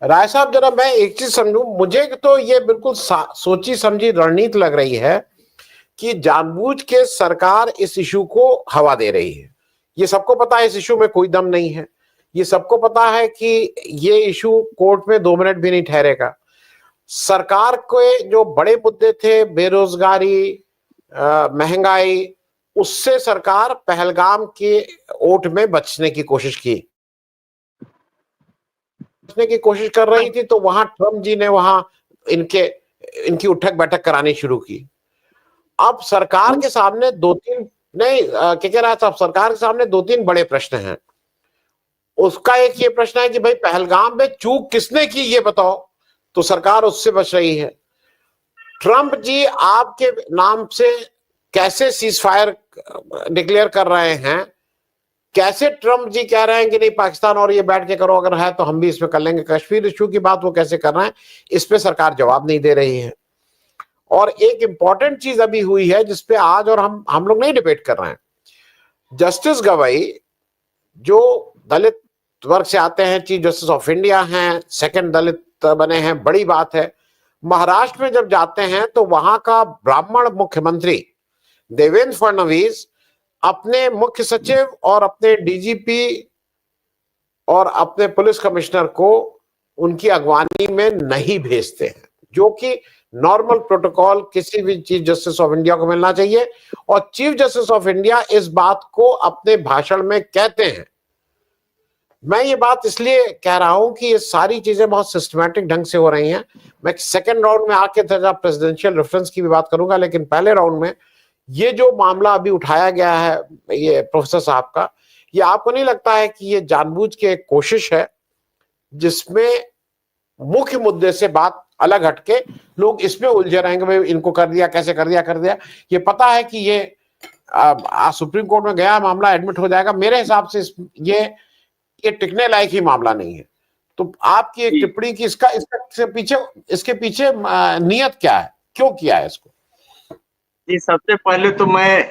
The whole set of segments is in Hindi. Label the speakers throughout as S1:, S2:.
S1: राय साहब, जरा मैं एक चीज समझूं, मुझे तो ये बिल्कुल सोची समझी रणनीति लग रही है कि जानबूझ के सरकार इस इशू को हवा दे रही है। ये सबको पता है इस इशू में कोई दम नहीं है। ये सबको पता है कि ये इशू कोर्ट में 2 मिनट भी नहीं ठहरेगा। सरकार के जो बड़े मुद्दे थे, बेरोजगारी, महंगाई, उससे सरकार पहलगाम के ओट में बचने की कोशिश कर रही थी। तो वहां ट्रम्प जी ने वहां इनकी उठक बैठक करानी शुरू की। अब सरकार के सामने दो तीन नहीं क्या रहा था, सरकार के सामने 2-3 बड़े प्रश्न हैं। उसका एक ये प्रश्न है कि भाई पहलगाम में चूक किसने की ये बताओ, तो सरकार उससे बच रही है। ट्रंप जी आपके नाम से कैसे सीज फायर डिक्लेयर कर रहे हैं, कैसे ट्रंप जी कह रहे हैं कि नहीं पाकिस्तान और ये बैठ के करो, अगर है तो हम भी इसमें कर लेंगे। कश्मीर इशू की बात वो कैसे कर रहे हैं, इस पे सरकार जवाब नहीं दे रही है। और एक इंपॉर्टेंट चीज अभी हुई है जिसपे आज और हम लोग नहीं डिबेट कर रहे हैं। जस्टिस गवाई जो दलित वर्ग से आते हैं, चीफ जस्टिस ऑफ इंडिया हैं, सेकंड दलित बने हैं, बड़ी बात है। महाराष्ट्र में जब जाते हैं तो वहां का ब्राह्मण मुख्यमंत्री देवेंद्र फडणवीस अपने मुख्य सचिव और अपने डीजीपी और अपने पुलिस कमिश्नर को उनकी अगवानी में नहीं भेजते हैं, जो कि नॉर्मल प्रोटोकॉल किसी भी चीफ जस्टिस ऑफ इंडिया को मिलना चाहिए। और चीफ जस्टिस ऑफ इंडिया इस बात को अपने भाषण में कहते हैं। मैं ये बात इसलिए कह रहा हूं कि ये सारी चीजें बहुत सिस्टमैटिक ढंग से हो रही हैं। मैं सेकंड राउंड में आके जरा प्रेसिडेंशियल रेफरेंस की भी बात करूंगा, लेकिन पहले राउंड में ये जो मामला अभी उठाया गया है ये प्रोफेसर साहब का, ये आपको नहीं लगता है कि ये जानबूझ के एक कोशिश है जिसमें मुख्य मुद्दे से बात अलग हटके लोग इसमें उलझे रहेंगे, भाई इनको कर दिया, कैसे कर दिया। ये पता है कि ये सुप्रीम कोर्ट में गया मामला एडमिट हो जाएगा। मेरे हिसाब से ये टिकने लायक ही मामला नहीं है। तो आपकी एक टिप्पणी की इसके पीछे नियत क्या है, क्यों किया है इसको?
S2: जी, सबसे पहले तो मैं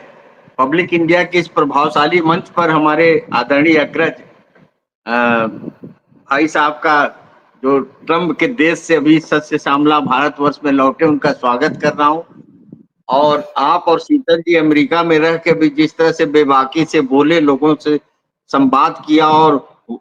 S2: पब्लिक इंडिया के इस प्रभावशाली मंच पर हमारे आदरणीय अग्रज भाई साहब का, जो ट्रम्प के देश से अभी सस्य श्यामला भारतवर्ष में लौटे, उनका स्वागत कर रहा हूं। और आप और शीतल जी अमेरिका में रह के भी जिस तरह से बेबाकी से बोले, लोगों से संवाद किया,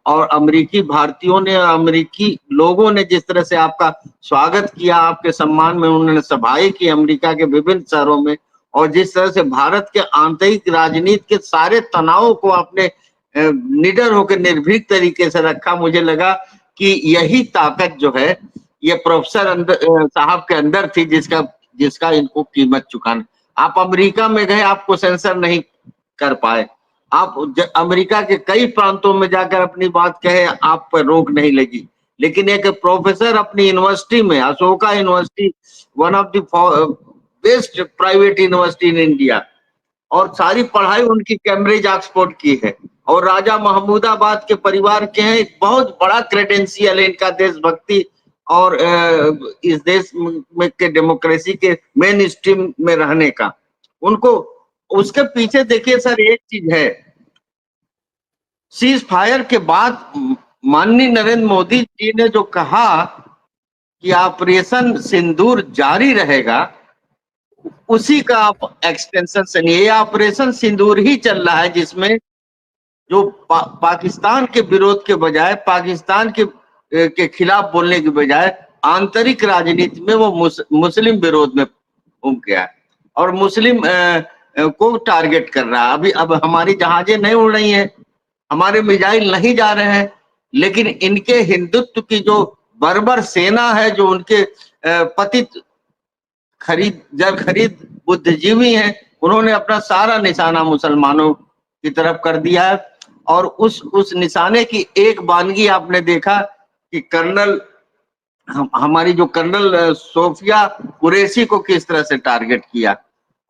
S2: और अमेरिकी भारतीयों ने, अमेरिकी लोगों ने जिस तरह से आपका स्वागत किया, आपके सम्मान में उन्होंने सभाएं की अमेरिका के विभिन्न शहरों में, और जिस तरह से भारत के आंतरिक राजनीति के सारे तनावों को आपने निडर होकर निर्भीक तरीके से रखा, मुझे लगा कि यही ताकत जो है ये प्रोफेसर साहब के अंदर थी, जिसका इनको कीमत चुकाना। आप अमेरिका में गए, आपको सेंसर नहीं कर पाए, आप अमेरिका के कई प्रांतों में जाकर अपनी बात कहे, आप पर रोक नहीं लगी। लेकिन एक प्रोफेसर अपनी यूनिवर्सिटी में, Ashoka university, one of the best private university in India, और सारी पढ़ाई उनकी कैम्ब्रिज ऑक्सफोर्ड की है, और राजा महमूदाबाद के परिवार के हैं। एक बहुत बड़ा क्रेडेंशियल है इनका देशभक्ति और इस देश में के डेमोक्रेसी के मेन स्ट्रीम में रहने का। उनको उसके पीछे देखिए सर, एक चीज है, सीज फायर के बाद माननीय नरेंद्र मोदी जी ने जो कहा कि ऑपरेशन सिंदूर जारी रहेगा, उसी का आप एक्सटेंशन से नहीं, ये ऑपरेशन सिंदूर ही चल रहा है, जिसमें जो पाकिस्तान के विरोध के बजाय, पाकिस्तान के खिलाफ बोलने के बजाय आंतरिक राजनीति में वो मुस्लिम विरोध में घूम गया और मुस्लिम को टारगेट कर रहा है। अब हमारी जहाजें नहीं उड़ रही हैं, हमारे मिसाइल नहीं जा रहे हैं, लेकिन इनके हिंदुत्व की जो बर्बर सेना है, जो उनके पतित खरीद बुद्धिजीवी हैं, उन्होंने अपना सारा निशाना मुसलमानों की तरफ कर दिया है। और उस निशाने की एक बानगी आपने देखा कि हमारी जो कर्नल सोफिया कुरैशी को किस तरह से टारगेट किया,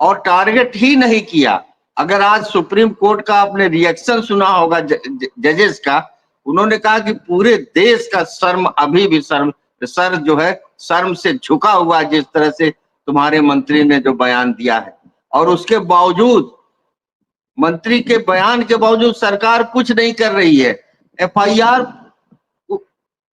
S2: और टारगेट ही नहीं किया। अगर आज सुप्रीम कोर्ट का आपने रिएक्शन सुना होगा जजेस का, उन्होंने कहा कि पूरे देश का शर्म अभी भी सर जो है शर्म से झुका हुआ, जिस तरह से तुम्हारे मंत्री ने जो बयान दिया है। और उसके बावजूद, मंत्री के बयान के बावजूद सरकार कुछ नहीं कर रही है। FIR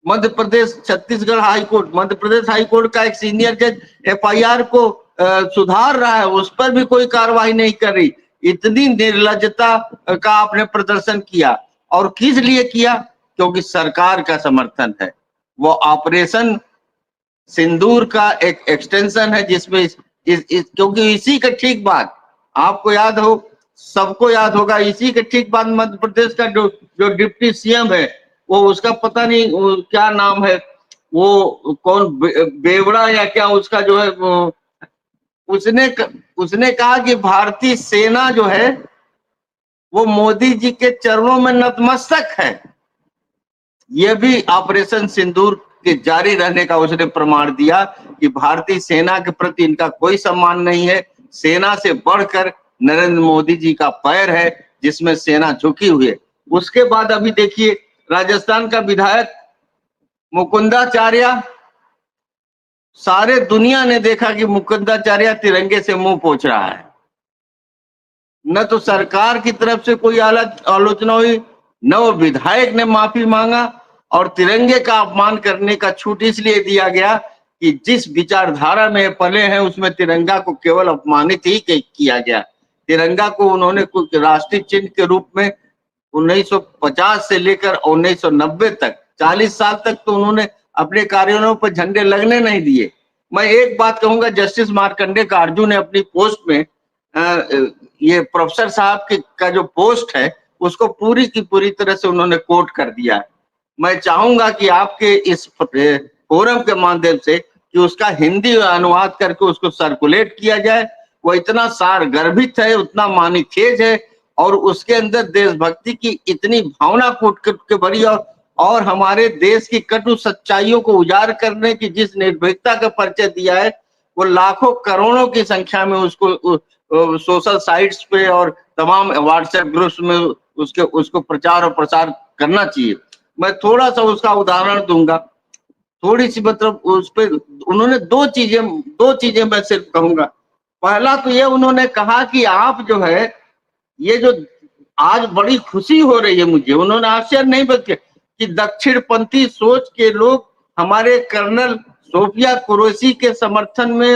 S2: Madhya Pradesh Chhattisgarh high court, Madhya Pradesh high court का एक सीनियर जज एफआईआर को सुधार रहा है, उस पर भी कोई कार्रवाई नहीं कर रही। इतनी निर्लज्जता का आपने प्रदर्शन किया, और किस लिए किया? क्योंकि सरकार का समर्थन है। वो ऑपरेशन सिंदूर का एक एक्सटेंशन है, जिसमें क्योंकि इसी के ठीक बाद, आपको याद हो, सबको याद होगा, इसी के ठीक बाद मध्य प्रदेश का जो डिप्टी सीएम है, वो उसका पता नहीं वो क्या नाम है, वो कौन बेवड़ा या क्या उसका जो है, उसने कहा कि भारतीय सेना जो है वो मोदी जी के चरणों में नतमस्तक है। यह भी ऑपरेशन सिंदूर के जारी रहने का उसने प्रमाण दिया कि भारतीय सेना के प्रति इनका कोई सम्मान नहीं है। सेना से बढ़कर नरेंद्र मोदी जी का पैर है, जिसमें सेना झुकी हुई है। उसके बाद अभी देखिए, राजस्थान का विधायक मुकुंदाचार्य, सारे दुनिया ने देखा कि मुकुंदाचार्य तिरंगे से मुंह पोंछ रहा है। न तो सरकार की तरफ से कोई आलोचना हुई, न वो विधायक ने माफी मांगा, और तिरंगे का अपमान करने का छूट इसलिए दिया गया कि जिस विचारधारा में पले हैं उसमें तिरंगा को केवल अपमानित ही किया गया। तिरंगा को उन्होंने कुछ राष्ट्रीय चिन्ह के रूप में 1950 से लेकर 1990 तक 40 साल तक तो उन्होंने अपने कार्यालयों पर झंडे लगने नहीं दिए। मैं एक बात कहूंगा, जस्टिस मार्कंडे कार्जू ने अपनी पोस्ट में ये प्रोफेसर साहब का जो पोस्ट है उसको पूरी की पूरी तरह से उन्होंने कोट कर दिया है। मैं चाहूंगा कि आपके इस फोरम के माध्यम से कि उसका हिंदी अनुवाद करके उसको सर्कुलेट किया जाए। वो इतना सार गर्भित है, उतना मानीखेज है, और उसके अंदर देशभक्ति की इतनी भावना कूट के भरी, और हमारे देश की कटु सच्चाइयों को उजागर करने की जिस निर्भीकता का परिचय दिया है, वो लाखों करोड़ों की संख्या में उसको सोशल साइट्स पे और तमाम व्हाट्सएप ग्रुप्स में उसको प्रचार और प्रसार करना चाहिए। मैं थोड़ा सा उसका उदाहरण दूंगा, थोड़ी सी, मतलब उस पे उन्होंने दो चीजें मैं सिर्फ कहूंगा। पहला तो ये उन्होंने कहा कि आप जो है, ये जो आज बड़ी खुशी हो रही है मुझे, उन्होंने आश्चर्य नहीं व्यक्त किया कि दक्षिणपंथी सोच के लोग हमारे कर्नल सोफिया कुरैशी के समर्थन में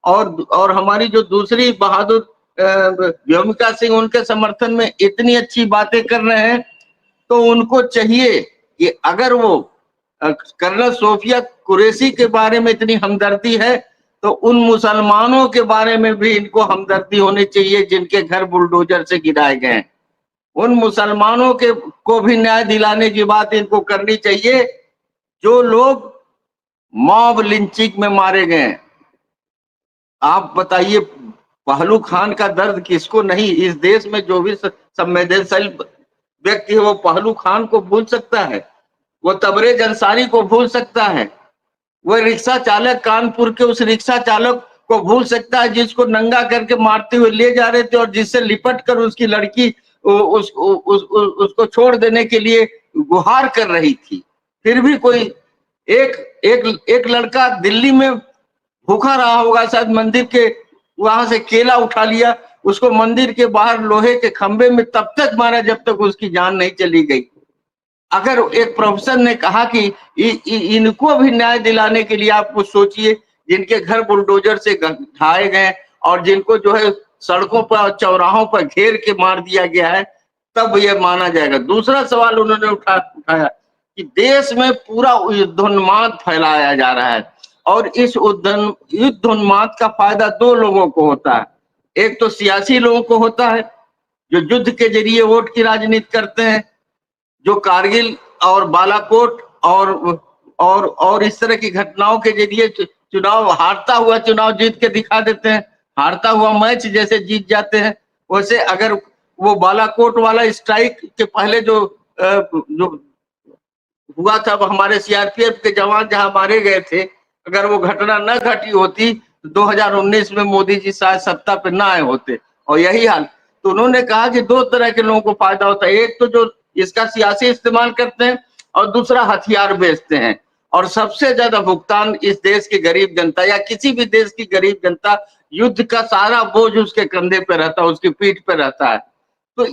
S2: और हमारी जो दूसरी बहादुर व्योमिका सिंह, उनके समर्थन में इतनी अच्छी बातें कर रहे हैं, तो उनको चाहिए कि अगर वो कर्नल सोफिया कुरैशी के बारे में इतनी हमदर्दी है, तो उन मुसलमानों के बारे में भी इनको हमदर्दी होनी चाहिए जिनके घर बुलडोजर से गिराए गए हैं। उन मुसलमानों को भी न्याय दिलाने की बात इनको करनी चाहिए जो लोग मॉब लिंचिंग में मारे गए। आप बताइए, पहलू खान का दर्द किसको नहीं? इस देश में जो भी संवेदनशील व्यक्ति है वो पहलू खान को भूल सकता है, वो तबरेज अंसारी को भूल सकता है, वो रिक्शा चालक, कानपुर के उस रिक्शा चालक को भूल सकता है जिसको नंगा करके मारते हुए ले जा रहे थे और जिससे लिपट कर उसकी लड़की उसको छोड़ देने के लिए गुहार कर रही थी। फिर भी कोई एक लड़का दिल्ली में भूखा रहा होगा, शायद मंदिर के वहां से केला उठा लिया, उसको मंदिर के बाहर लोहे के खंबे में तब तक मारा जब तक उसकी जान नहीं चली गई। अगर एक प्रोफेसर ने कहा कि इनको भी न्याय दिलाने के लिए आप कुछ सोचिए, जिनके घर बुलडोजर से ढाए गए और जिनको जो है सड़कों पर और चौराहों पर घेर के मार दिया गया है, तब यह माना जाएगा। दूसरा सवाल उन्होंने उठाया कि देश में पूरा युद्धोन्माद फैलाया जा रहा है, और इस युद्धोन्माद का फायदा दो लोगों को होता है। एक तो सियासी लोगों को होता है जो युद्ध के जरिए वोट की राजनीति करते हैं, जो कारगिल और बालाकोट और इस तरह की घटनाओं के जरिए चुनाव हारता हुआ चुनाव जीत के दिखा देते हैं, हारता हुआ मैच जैसे जीत जाते हैं। वैसे अगर वो बालाकोट वाला स्ट्राइक के पहले जो हुआ था, हमारे सीआरपीएफ के जवान जहां मारे गए थे, अगर वो घटना न घटी होती तो 2019 में मोदी जी शायद सत्ता पे ना आए होते, और यही हाल। तो उन्होंने कहा कि दो तरह के लोगों को फायदा होता है, एक तो जो इसका सियासी इस्तेमाल करते हैं और दूसरा हथियार बेचते हैं, और सबसे ज्यादा भुगतान इस देश की गरीब जनता या किसी भी देश की गरीब जनता, युद्ध का सारा बोझ उसके कंधे पे रहता है, उसकी पीठ पे रहता है। तो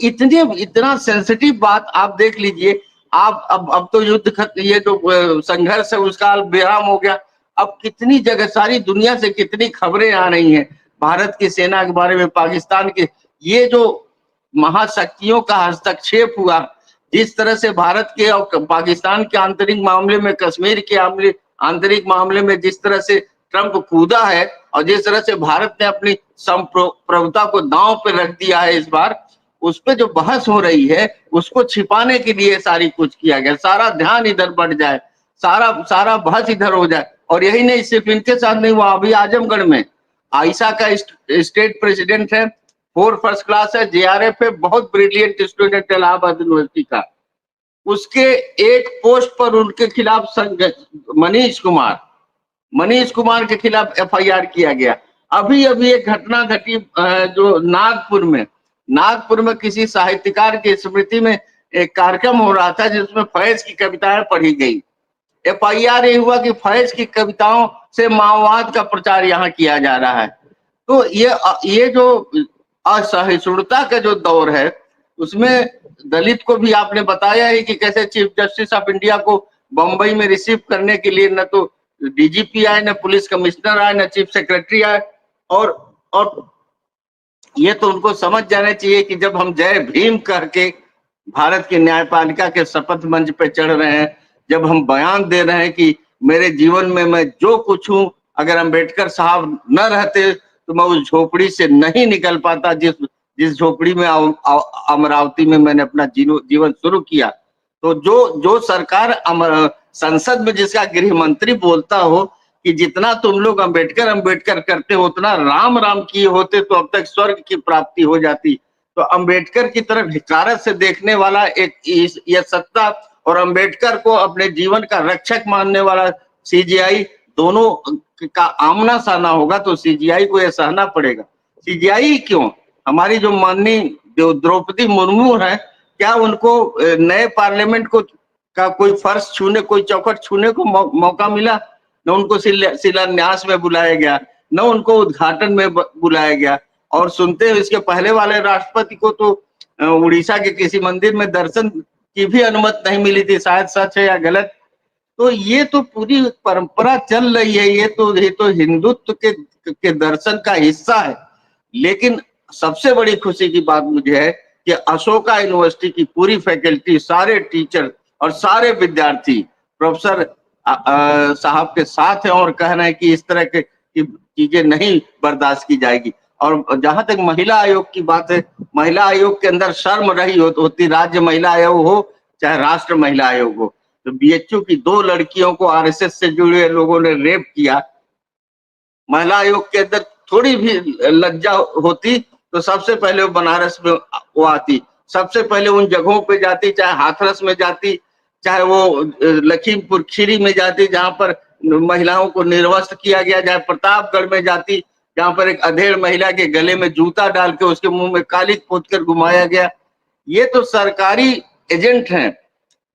S2: इतना सेंसिटिव बात आप देख लीजिए, आप अब तो युद्ध खत्म, ये जो संघर्ष है उसका विराम हो गया। अब कितनी जगह सारी दुनिया से कितनी खबरें आ रही हैं भारत की सेना के बारे में, पाकिस्तान के, ये जो महाशक्तियों का हस्तक्षेप हुआ, जिस तरह से भारत के और पाकिस्तान के आंतरिक मामले में, कश्मीर के आंतरिक मामले में जिस तरह से ट्रंप कूदा है, और जिस तरह से भारत ने अपनी संप्रभुता को दांव पे रख दिया है इस बार, उस पे जो बहस हो रही है उसको छिपाने के लिए सारी कुछ किया गया, सारा ध्यान इधर बढ़ जाए, सारा सारा बहस इधर हो जाए। और यही नहीं, सिर्फ इनके साथ नहीं हुआ, अभी आजमगढ़ में आयशा का स्टेट प्रेसिडेंट है, 4 फर्स्ट क्लास है, जेआरएफ है, बहुत ब्रिलियंट स्टूडेंट है इलाहाबाद यूनिवर्सिटी का, उसके एक पोस्ट पर उनके खिलाफ मनीष कुमार के खिलाफ एफआईआर किया गया। अभी अभी एक घटना घटी जो नागपुर में किसी साहित्यकार की स्मृति में एक कार्यक्रम हो रहा था जिसमें फैज की कविताएं पढ़ी गई। एफआईआर ये हुआ कि फैज की कविताओं से माओवाद का प्रचार यहाँ किया जा रहा है। तो ये जो असहिष्णुता का जो दौर है, उसमें दलित को भी आपने बताया है कि कैसे चीफ जस्टिस ऑफ इंडिया को बंबई में रिसीव करने के लिए न तो डीजीपी आए, न पुलिस कमिश्नर आए, न चीफ सेक्रेटरी आए। और ये तो उनको समझ जाना चाहिए कि जब हम जय भीम करके भारत की न्यायपालिका के शपथ मंच पे चढ़ रहे हैं, जब हम बयान दे रहे हैं कि मेरे जीवन में मैं जो कुछ हूं, अगर अम्बेडकर साहब न रहते तो मैं उस झोपड़ी से नहीं निकल पाता जिस झोपड़ी में अमरावती में मैंने अपना जीवन शुरू किया। तो जो सरकार संसद में जिसका गृह मंत्री बोलता हो कि जितना तुम लोग अम्बेडकर करते हो उतना राम राम किए होते तो अब तक स्वर्ग की प्राप्ति हो जाती। तो अम्बेडकर की तरफ हिकारत से देखने वाला यह सत्ता और अम्बेडकर को अपने जीवन का रक्षक मानने वाला सीजेआई, दोनों का आमना सामना होगा तो सीजेआई को यह सहना पड़ेगा। सीजेआई क्यों, हमारी जो माननीय द्रौपदी मुर्मू है, क्या उनको नए पार्लियामेंट को का कोई फर्श छूने, कोई चौखट छूने को मौका मिला? न उनको शिलान्यास में बुलाया गया, न उनको उद्घाटन में बुलाया गया। और सुनते हैं इसके पहले वाले राष्ट्रपति को तो उड़ीसा के किसी मंदिर में दर्शन की भी अनुमति नहीं मिली थी, शायद सच है या गलत। तो ये तो पूरी परंपरा चल रही है, ये तो हिंदुत्व के दर्शन का हिस्सा है। लेकिन सबसे बड़ी खुशी की बात मुझे है कि अशोका यूनिवर्सिटी की पूरी फैकल्टी, सारे टीचर और सारे विद्यार्थी प्रोफेसर साहब के साथ है और कह रहे हैं कि इस तरह की चीजें नहीं बर्दाश्त की जाएगी। और जहां तक महिला आयोग की बात है, महिला आयोग के अंदर शर्म रही होती, राज्य महिला आयोग हो चाहे राष्ट्र महिला आयोग हो। तो बीएचयू की 2 लड़कियों को आरएसएस से जुड़े लोगों ने रेप किया, महिला आयोग के अंदर थोड़ी भी लज्जा होती तो सबसे पहले वो बनारस में वो आती, सबसे पहले उन जगहों पे जाती, चाहे हाथरस में जाती, चाहे वो लखीमपुर खीरी में जाती जहां पर महिलाओं को निर्वस्त्र किया गया, चाहे प्रतापगढ़ में जाती जहां पर एक अधेड़ महिला के गले में जूता डाल के उसके मुंह में कालिक पोत कर घुमाया गया। ये तो सरकारी एजेंट हैं,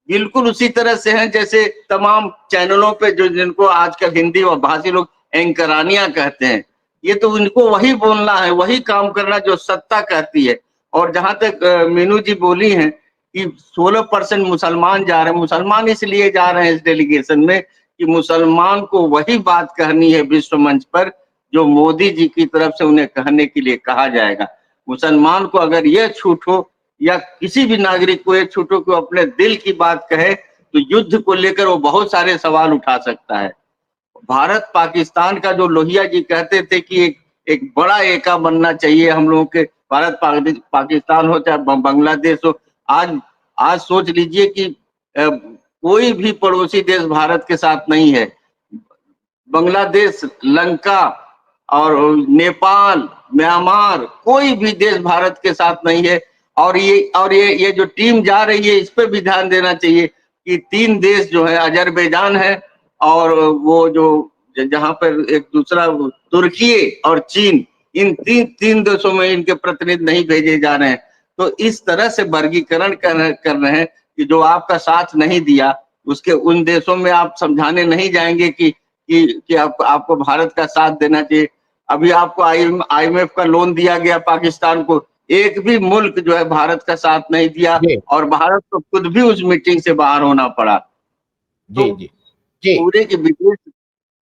S2: बिल्कुल उसी तरह से हैं जैसे तमाम चैनलों पे जो जिनको आजकल हिंदी और भाषी लोग एंकरानियां कहते हैं। ये तो इनको वही बोलना है, वही काम करना जो सत्ता कहती है। और जहां तक मीनू जी बोली हैं कि 16% मुसलमान जा रहे हैं, मुसलमान इसलिए जा रहे हैं इस डेलीगेशन में कि मुसलमान को वही बात कहनी है विश्व मंच पर जो मोदी जी की तरफ से उन्हें कहने के लिए कहा जाएगा। मुसलमान को अगर यह छूट हो या किसी भी नागरिक को यह छूट हो कि अपने दिल की बात कहे तो युद्ध को लेकर वो बहुत सारे सवाल उठा सकता है। भारत पाकिस्तान का जो लोहिया जी कहते थे कि एक बड़ा एका बनना चाहिए हम लोगों के, भारत पाकिस्तान हो चाहे बांग्लादेश हो। आज सोच लीजिए कि कोई भी पड़ोसी देश भारत के साथ नहीं है। बांग्लादेश, लंका और नेपाल, म्यांमार, कोई भी देश भारत के साथ नहीं है। और ये जो टीम जा रही है इस पे भी ध्यान देना चाहिए कि 3 देश जो है, अजरबैजान है और वो जो जहां पर एक दूसरा तुर्की और चीन, इन तीन देशों में इनके प्रतिनिधि नहीं भेजे जा रहे हैं। तो इस तरह से वर्गीकरण कर रहे हैं कि जो आपका साथ नहीं दिया उसके उन देशों में आप समझाने नहीं जाएंगे कि आपको भारत का साथ देना चाहिए। अभी आपको IMF का लोन दिया गया पाकिस्तान को, एक भी मुल्क जो है भारत का साथ नहीं दिया
S1: जी
S2: और भारत को खुद भी उस मीटिंग से बाहर होना पड़ा। तो
S1: जी जी जी।
S2: पूरे के विदेश,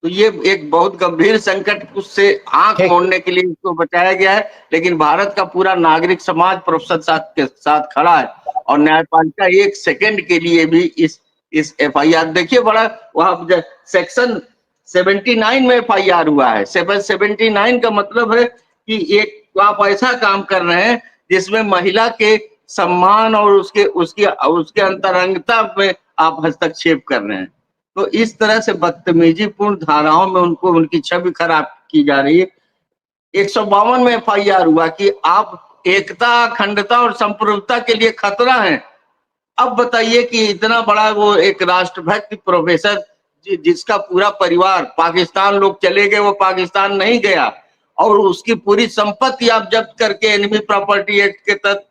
S2: तो ये एक बहुत गंभीर संकट, उससे आंख
S1: ठीक।
S2: मोड़ने के लिए इसको बचाया गया है। लेकिन भारत का पूरा नागरिक समाज प्रोफेसर साहब के साथ खड़ा है और न्यायपालिका एक सेकंड के लिए भी इस एफआईआर, देखिए बड़ा वहां सेक्शन 79 में एफआईआर हुआ है। 79 का मतलब है कि एक आप ऐसा काम कर रहे हैं जिसमें महिला के सम्मान और उसके उसकी उसके अंतरंगता में आप हस्तक्षेप कर रहे हैं। तो इस तरह से बदतमीजी पूर्ण धाराओं में उनको उनकी छवि खराब की जा रही है। 152 में एफआईआर हुआ कि आप एकता, अखंडता और संप्रभुता के लिए खतरा है। अब बताइए कि इतना बड़ा वो एक राष्ट्रभक्त प्रोफेसर जिसका पूरा परिवार पाकिस्तान, लोग चले गए, वो पाकिस्तान नहीं गया और उसकी पूरी संपत्ति आप जब्त करके एनिमी प्रॉपर्टी एक्ट के तहत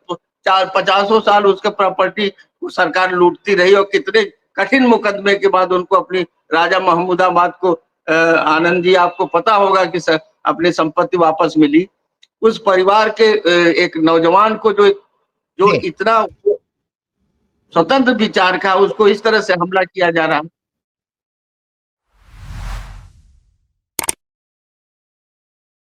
S2: 50 साल उसका प्रॉपर्टी को सरकार लूटती रही और कितने कठिन मुकदमे के बाद उनको अपनी राजा महमूदाबाद को आनंद जी आपको पता होगा कि अपनी संपत्ति वापस मिली। उस परिवार के एक नौजवान को जो जो
S1: जी
S2: इतना स्वतंत्र विचार का, उसको इस तरह से हमला किया जा रहा है।